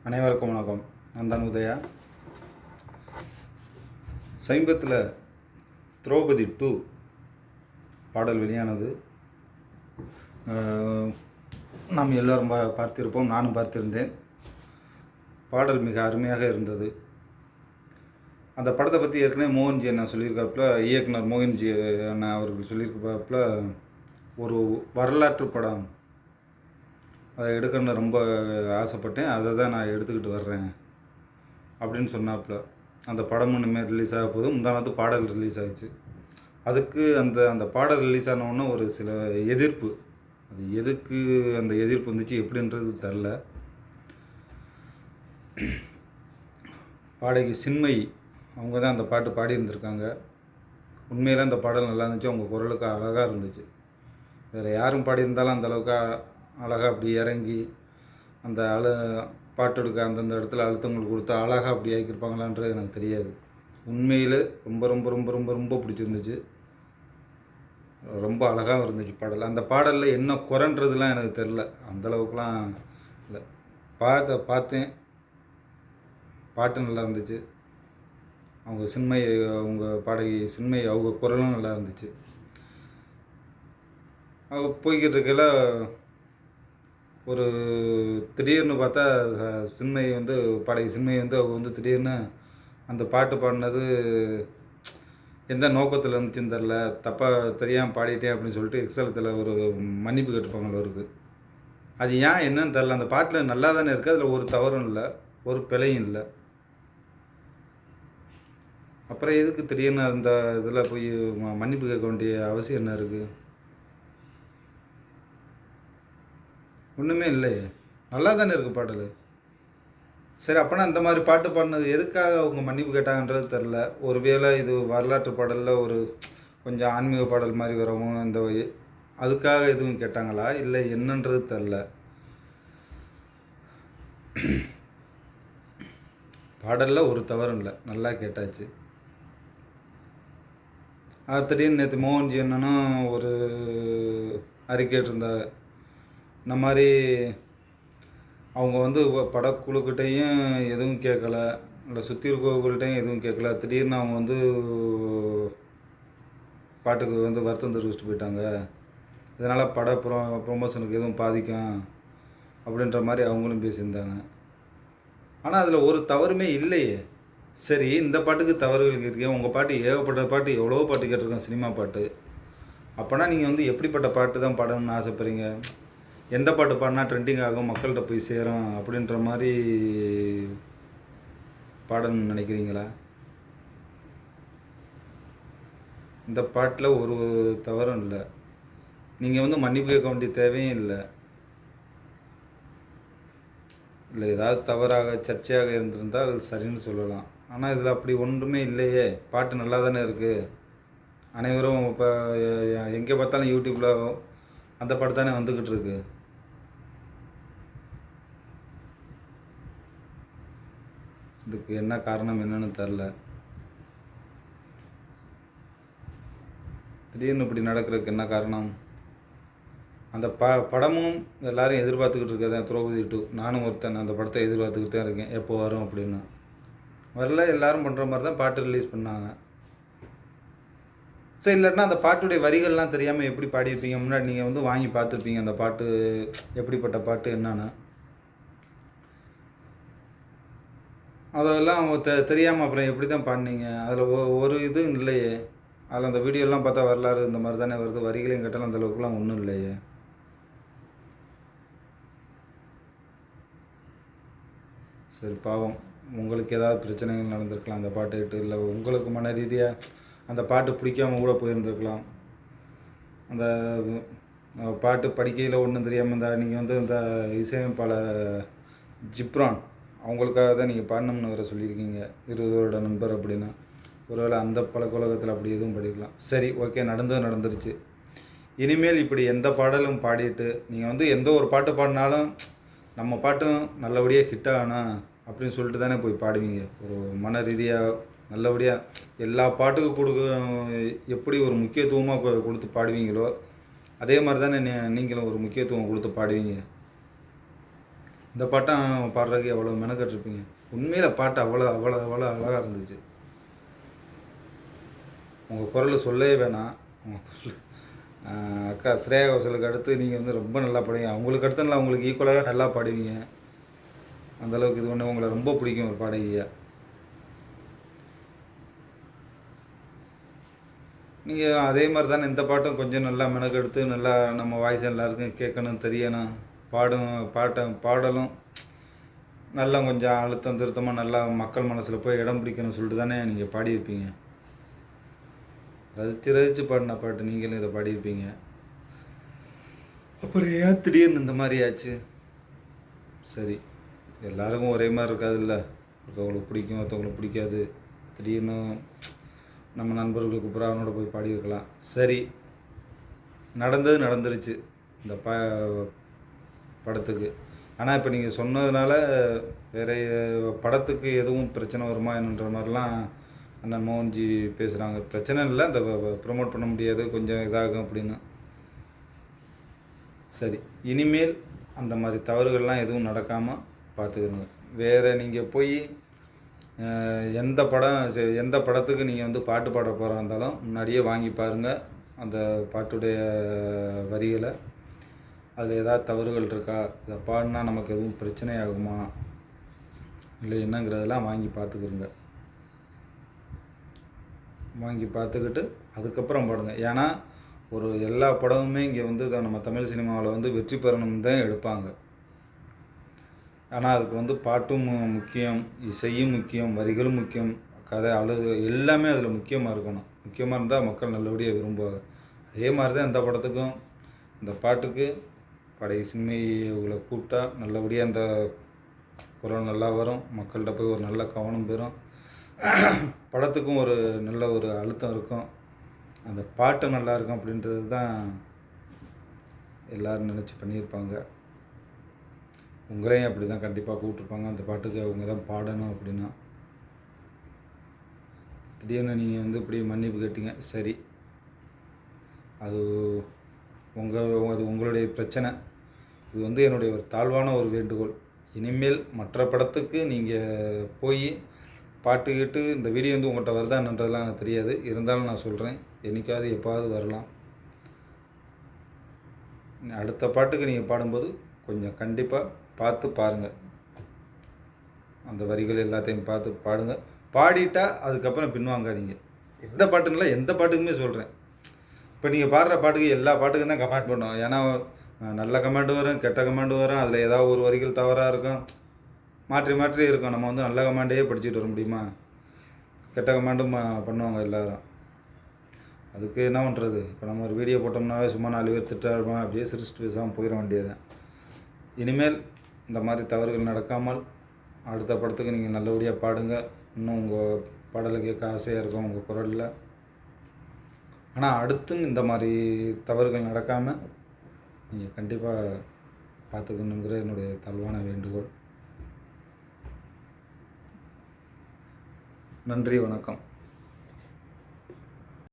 அனைவருக்கும் வணக்கம். நான் தான் உதயா. சமீபத்தில் திரௌபதி 2 பாடல் வெளியானது. நாம் எல்லோரும் பார்த்திருப்போம், நானும் பார்த்திருந்தேன். பாடல் மிக அருமையாக இருந்தது. அந்த படத்தை பற்றி ஏற்கனவே மோகன்ஜி அண்ணா சொல்லியிருக்காப்புல, இயக்குனர் மோகன்ஜி அண்ணா அவர்கள் சொல்லியிருக்காப்புல, ஒரு வரலாற்று படம் அதை எடுக்கணும்னு ரொம்ப ஆசைப்பட்டேன், அதை தான் நான் எடுத்துக்கிட்டு வர்றேன் அப்படின்னு சொன்னாப்புல. அந்த படமும் இனிமேல் ரிலீஸ் ஆக போது. முந்தானத்து பாடல் ரிலீஸ் ஆகிடுச்சு. அதுக்கு அந்த பாடல் ரிலீஸ் ஆனவுடனே ஒரு சில எதிர்ப்பு, அது எதுக்கு அந்த எதிர்ப்பு வந்துச்சு எப்படின்றது தெரில. பாடகி சின்மயி அவங்க தான் அந்த பாட்டு பாடியிருந்திருக்காங்க. உண்மையில் அந்த பாடல் நல்லா இருந்துச்சு, அவங்க குரலுக்கு அழகாக இருந்துச்சு. வேறு யாரும் பாடியிருந்தாலும் அந்தளவுக்கு அழகாக அப்படி இறங்கி அந்த பாட்டு எடுக்க அந்தந்த இடத்துல அழுத்தங்கள் கொடுத்து அழகாக அப்படி ஆக்கியிருப்பாங்களான்றது எனக்கு தெரியாது. உண்மையில் ரொம்ப ரொம்ப ரொம்ப ரொம்ப ரொம்ப பிடிச்சிருந்துச்சு. ரொம்ப அழகாகவும் இருந்துச்சு பாடல். அந்த பாடலில் என்ன குறைன்றதுலாம் எனக்கு தெரில, அந்தளவுக்குலாம் இல்லை. பார்த்தேன், பாட்டு நல்லா இருந்துச்சு. அவங்க சின்மயி, அவங்க பாடகி சின்மயி அவங்க குரலும் நல்லா இருந்துச்சு. அவங்க போய்கிட்டு இருக்கையில் ஒரு திடீர்னு பார்த்தா சின்மயி பாடகி சின்மயி அவங்க திடீர்னு அந்த பாட்டு பாடினது எந்த நோக்கத்தில் இருந்துச்சுன்னு தெரில, தப்பாக தெரியாமல் பாடிட்டேன் அப்படின்னு சொல்லிட்டு எக்ஸலத்தில் ஒரு மன்னிப்பு கேட்டுப்பாங்களோ இருக்குது. அது ஏன் என்னன்னு தெரில. அந்த பாட்டில் நல்லா தானே இருக்குது, அதில் ஒரு தவறும் இல்லை, ஒரு பிழையும் இல்லை. அப்புறம் எதுக்கு திடீர்னு அந்த இதில் போய் மன்னிப்பு கேட்க வேண்டிய அவசியம் என்ன இருக்குது? ஒன்றுமே இல்லையே, நல்லா தானே இருக்குது பாடல். சரி, அப்போனா இந்த மாதிரி பாட்டு பாடினது எதுக்காக அவங்க மன்னிப்பு கேட்டாங்கன்றது தெரில. ஒருவேளை இது வரலாற்று பாடலில் ஒரு கொஞ்சம் ஆன்மீக பாடல் மாதிரி வரவும் அதுக்காக எதுவும் கேட்டாங்களா இல்லை என்னன்றது தெரில. பாடலில் ஒரு தவறும் இல்லை, நல்லா கேட்டாச்சு. திடீர்னு நேற்று மோகன்ஜி அண்ணனும் ஒரு அறிக்கை இருந்தாங்க. இந்த மாதிரி அவங்க படக்குழுக்கிட்டையும் எதுவும் கேட்கல, இல்லை சுற்றி இருக்கவங்கள்ட்டையும் எதுவும் கேட்கல. திடீர்னு அவங்க பாட்டுக்கு வருத்தம் தெரிவிச்சுட்டு போயிட்டாங்க. இதனால் பட ப்ரொமோஷனுக்கு எதுவும் பாதிக்கும் அப்படின்ற மாதிரி அவங்களும் பேசியிருந்தாங்க. ஆனால் அதில் ஒரு தவறுமே இல்லையே. சரி, இந்த பாட்டுக்கு தவறுகள் இருக்கேன். உங்கள் பாட்டு ஏகப்பட்ட பாட்டு, எவ்வளோ பாட்டு கேட்டிருக்கோம், சினிமா பாட்டு. அப்போனா நீங்கள் எப்படிப்பட்ட பாட்டு தான் பாடணும்னு ஆசைப்படுறீங்க? எந்த பாட்டு பாடினா ட்ரெண்டிங் ஆகும், மக்கள்கிட்ட போய் சேரும் அப்படின்ற மாதிரி பாடணும்னு நினைக்கிறீங்களா? இந்த பாட்டில் ஒரு தவறும் இல்லை. நீங்கள் மன்னிப்பு கேட்க வேண்டிய தேவையும் இல்லை. இல்லை, ஏதாவது தவறாக சர்ச்சையாக இருந்திருந்தால் சரின்னு சொல்லலாம். ஆனால் இதில் அப்படி ஒன்றுமே இல்லையே. பாட்டு நல்லா தானே இருக்குது. அனைவரும் இப்போ எங்கே பார்த்தாலும் யூடியூப்பில் அந்த பாட்டு தானே வந்துக்கிட்டு இருக்கு. இதுக்கு என்ன காரணம் என்னன்னு தெரில. திடீர்னு இப்படி நடக்கிறதுக்கு என்ன காரணம்? அந்த படமும் எல்லாரும் எதிர்பார்த்துக்கிட்டு இருக்கதான், திரௌபதி 2. நானும் ஒருத்தன் அந்த படத்தை எதிர்பார்த்துக்கிட்டு தான் இருக்கேன், எப்போ வரும் அப்படின்னு. வரல, எல்லாரும் பண்ணுற மாதிரி தான் பாட்டு ரிலீஸ் பண்ணாங்க. சரி, இல்லைன்னா அந்த பாட்டுடைய வரிகள்லாம் தெரியாமல் எப்படி பாடியிருப்பீங்க? முன்னாடி நீங்கள் வாங்கி பார்த்துருப்பீங்க அந்த பாட்டு எப்படிப்பட்ட பாட்டு என்னன்னு. அதெல்லாம் தெரியாமல் அப்புறம் எப்படி தான் பாடினீங்க? அதில் ஒரு இதுவும் இல்லையே. அதில் அந்த வீடியோலாம் பார்த்தா வரலாறு இந்த மாதிரி தானே வருது. வரிகளையும் கேட்டாலும் அந்த அளவுக்குலாம் ஒன்றும் இல்லையே. சரி, பாவம், உங்களுக்கு ஏதாவது பிரச்சனைகள் நடந்திருக்கலாம் அந்த பாட்டு கேட்டு. இல்லை, உங்களுக்கு மன ரீதியாக அந்த பாட்டு பிடிக்காம கூட போயிருந்துருக்கலாம். அந்த பாட்டு படிக்கையில் ஒன்றும் தெரியாமல் இருந்தால் நீங்கள் இந்த இசையமைப்பாளர் ஜிப்ரான் அவங்களுக்காக தான் நீங்கள் பாடணும்னு வேறு சொல்லியிருக்கீங்க, 20 வருட நண்பர் அப்படின்னு. ஒருவேளை அந்த பழக்கவழக்கத்தில் அப்படி எதுவும் படிக்கலாம். சரி, ஓகே, நடந்துருச்சு. இனிமேல் இப்படி எந்த பாடலும் பாடிட்டு நீங்கள் எந்த ஒரு பாட்டு பாடினாலும் நம்ம பாட்டும் நல்லபடியாக ஹிட் ஆகணும் அப்படின்னு சொல்லிட்டு தானே போய் பாடுவீங்க. ஒரு மன ரீதியாக நல்லபடியாக எல்லா பாட்டுக்கும் எப்படி ஒரு முக்கியத்துவமாக கொடுத்து பாடுவீங்களோ அதே மாதிரி தானே நீங்களும் ஒரு முக்கியத்துவம் கொடுத்து பாடுவீங்க. இந்த பாட்டம் பாடுறதுக்கு எவ்வளோ மெனக்கட்டிருப்பீங்க. உண்மையில் பாட்டு அவ்வளோ அவ்வளோ அவ்வளோ அழகாக இருந்துச்சு. உங்கள் குரல் சொல்லவே வேணாம். உங்கள் குரல் அக்கா ஸ்ரேயா கோஷலுக்கு அடுத்து நீங்கள் வந்து ரொம்ப நல்லா பாடுவீங்க. அவங்களுக்கு அடுத்து நல்லா உங்களுக்கு ஈக்குவலாகவே நல்லா பாடுவீங்க. அந்தளவுக்கு இது ஒன்று உங்களை ரொம்ப பிடிக்கும் ஒரு பாடகியாக. நீங்கள் அதே மாதிரி தானே இந்த பாட்டும் கொஞ்சம் நல்லா மெனக்கெடுத்து நல்லா நம்ம வாய்ஸ் எல்லாருக்கும் கேட்கணும், தெரியணும், பாடலும் நல்லா கொஞ்சம் அழுத்தம் திருத்தமாக நல்லா மக்கள் மனசில் போய் இடம் பிடிக்கணும்னு சொல்லிட்டு தானே நீங்கள் பாடியிருப்பீங்க. ரசித்து ரசித்து பாடின பாட்டு நீங்களும் இதை பாடியிருப்பீங்க. அப்புறம் ஏன் திடீர்னு இந்த மாதிரி ஆச்சு? சரி, எல்லாருக்கும் ஒரே மாதிரி இருக்காதுல்ல. ஒருத்தவங்களுக்கு பிடிக்கும், ஒருத்தவங்களுக்கு பிடிக்காது. திடீர்னு நம்ம நண்பர்களுக்கு பூரா அவனோட போய் பாடியிருக்கலாம். சரி, நடந்தது நடந்துருச்சு இந்த படத்துக்கு. ஆனால் இப்போ நீங்கள் சொன்னதுனால வேறு படத்துக்கு எதுவும் பிரச்சனை வருமா என்னன்ற மாதிரிலாம் அண்ணன் மோகன்ஜி பேசுகிறாங்க. பிரச்சனை இல்லை, இந்த ப்ரொமோட் பண்ண முடியாது, கொஞ்சம் இதாகும் அப்படின்னு. சரி, இனிமேல் அந்த மாதிரி தவறுகள்லாம் எதுவும் நடக்காமல் பார்த்துக்கிறோங்க. வேறு நீங்கள் போய் எந்த படத்துக்கு நீங்கள் வந்து பாட்டு பாட போகிறா இருந்தாலும் முன்னாடியே வாங்கி பாருங்கள் அந்த பாட்டுடைய வரிகளை. அதில் ஏதாவது தவறுகள் இருக்கா, இதை பாடினா நமக்கு எதுவும் பிரச்சனை ஆகுமா இல்லை என்னங்கிறதெல்லாம் வாங்கி பார்த்துக்கிறோங்க. வாங்கி பார்த்துக்கிட்டு அதுக்கப்புறம் பாடுங்க. ஏன்னா எல்லா படமுமே இங்கே வந்து நம்ம தமிழ் சினிமாவில் வந்து வெற்றி பெறணும்னு தான் எடுப்பாங்க. ஆனால் அதுக்கு வந்து பாட்டும் முக்கியம், இசையும் முக்கியம், வரிகளும் முக்கியம், கதை எல்லாமே அதில் முக்கியமாக இருக்கணும். முக்கியமாக இருந்தால் மக்கள் நல்லபடியாக விரும்புவாங்க. அதே மாதிரி தான் இந்த படத்துக்கும் இந்த பாட்டுக்கு சினிமை இவங்களை கூப்பிட்டா நல்லபடியாக அந்த குரல் நல்லா வரும், மக்கள்கிட்ட போய் ஒரு நல்ல கவனம் பெறும், படத்துக்கும் ஒரு நல்ல ஒரு அழுத்தம் இருக்கும், அந்த பாட்டு நல்லா இருக்கும் அப்படின்றது தான் எல்லோரும் நினச்சி பண்ணியிருப்பாங்க. உங்களையும் அப்படி தான் கண்டிப்பாக கூப்பிட்ருப்பாங்க அந்த பாட்டுக்கு அவங்க தான் பாடணும் அப்படின்னா. திடீர்னு நீங்கள் வந்து இப்படி மன்னிப்பு கேட்டீங்க. சரி, அது உங்களுடைய பிரச்சனை. இது வந்து என்னுடைய ஒரு தாழ்வான ஒரு வேண்டுகோள். இனிமேல் மற்ற படத்துக்கு நீங்கள் போய் பாட்டு கேட்டு இந்த வீடியோ வந்து உங்கள்கிட்ட வருதான்றதெல்லாம் எனக்கு தெரியாது. இருந்தாலும் நான் சொல்கிறேன், என்றைக்காவது எப்பாவது வரலாம். அடுத்த பாட்டுக்கு நீங்கள் பாடும்போது கொஞ்சம் கண்டிப்பாக பார்த்து பாருங்கள். அந்த வரிகள் எல்லாத்தையும் பார்த்து பாடுங்க. பாடிட்டா அதுக்கப்புறம் பின்வாங்காதீங்க. எந்த பாட்டுங்களா எந்த பாட்டுக்குமே சொல்கிறேன். இப்போ நீங்கள் பாடுற பாட்டுக்கு எல்லா பாட்டுக்கும் தான் கமெண்ட் பண்ணுவோம். ஏன்னா நல்ல கமெண்ட் வரும், கெட்ட கமெண்ட் வரும், அதில் ஏதாவது ஒரு வரிகள் தவறாக இருக்கும், மாற்றி மாற்றி இருக்கும். நம்ம வந்து நல்ல கமெண்டையே படிச்சுட்டு வர முடியுமா? கெட்ட கமெண்ட்டும் பண்ணுவாங்க எல்லோரும். அதுக்கு என்ன பண்ணுறது? இப்போ நம்ம ஒரு வீடியோ போட்டோம்னாவே சும்மா 4 பேர் திட்டாருமா, அப்படியே சிரிச்சுட்டு பேசாமல் போயிட வேண்டியது. இனிமேல் இந்த மாதிரி தவறுகள் நடக்காமல் அடுத்த படத்துக்கு நீங்கள் நல்லபடியாக பாடுங்க. இன்னும் உங்கள் பாடலை கேட்க ஆசையாக இருக்கும் உங்கள் குரலில். ஆனால் அடுத்தும் இந்த மாதிரி தவறுகள் நடக்காமல் நீங்கள் கண்டிப்பாக பார்த்துக்கணுங்கிற என்னுடைய தாழ்வான வேண்டுகோள். நன்றி, வணக்கம்.